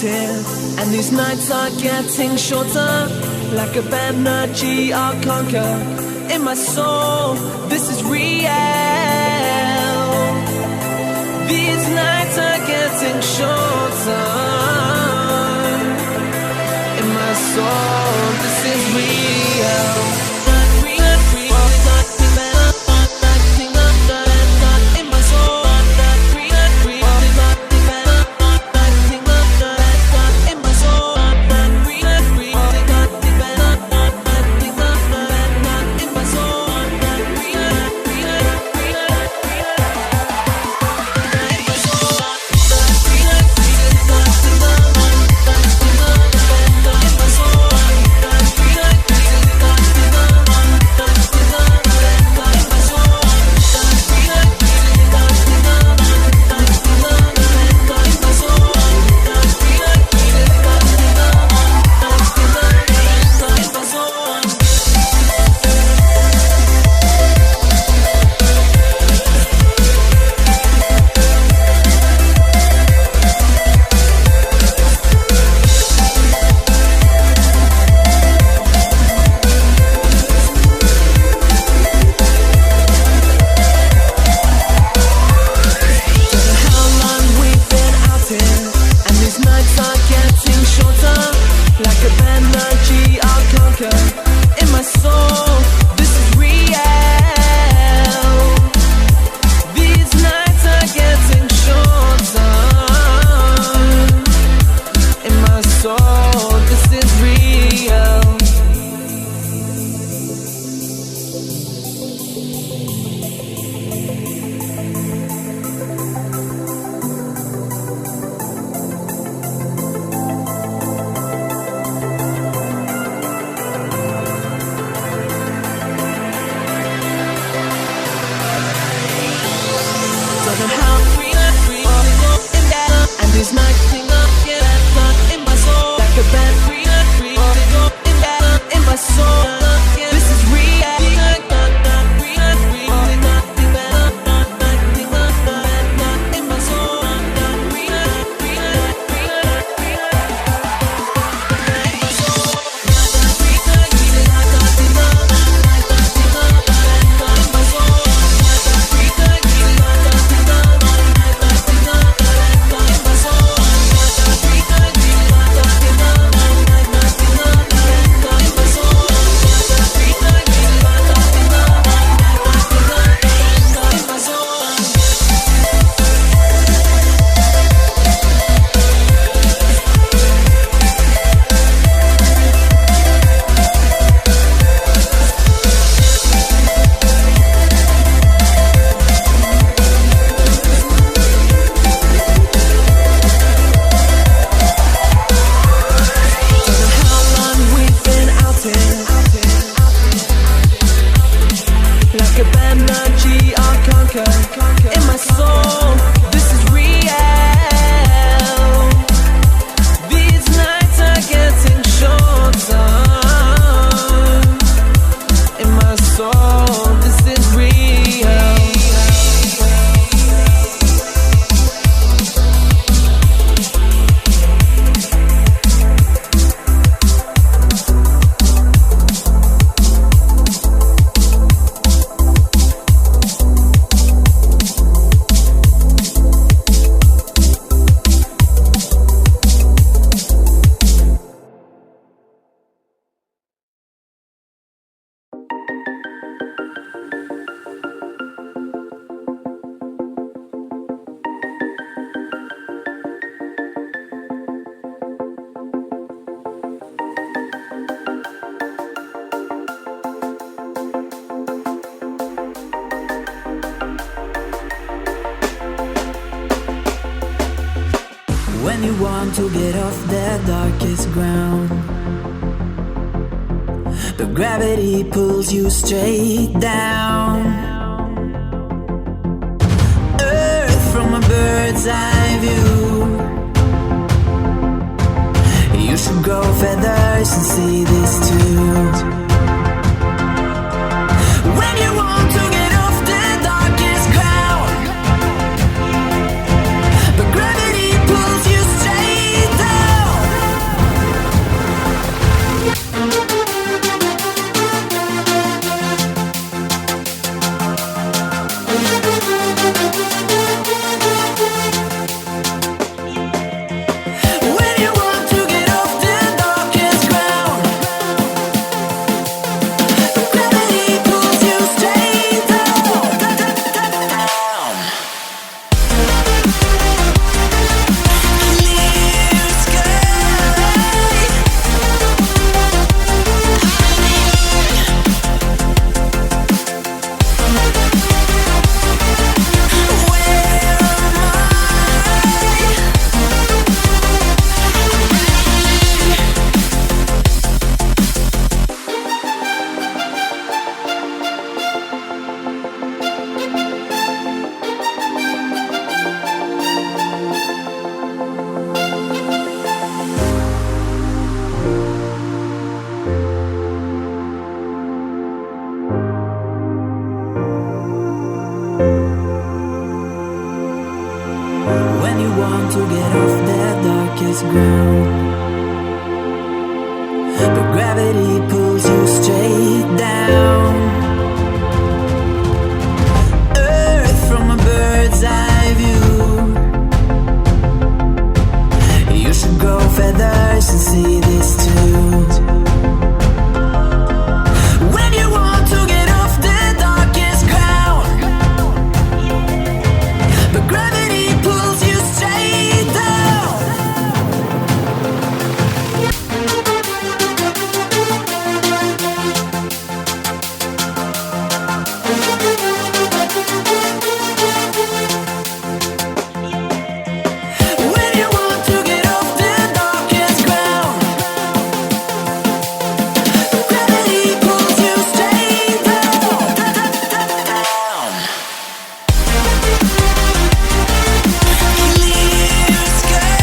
out here, and these nights are getting shorter. Like a energy I'll conquer. In my soul, this is real. These nights are getting shorter. In my soul, this is real. When you want to get off the darkest ground, but gravity pulls you straight down. Earth from a bird's eye view. You should grow feathers and see this too. When you want to get off the darkest ground, but gravity pulls you straight down. but gravity pulls you straight down. Earth from a bird's eye view. You should grow feathers and see this too. When you want to get off the darkest ground, but gravity pulls you straight down. When you want to get off the darkest ground, gravity pulls you straight down. Clear sky.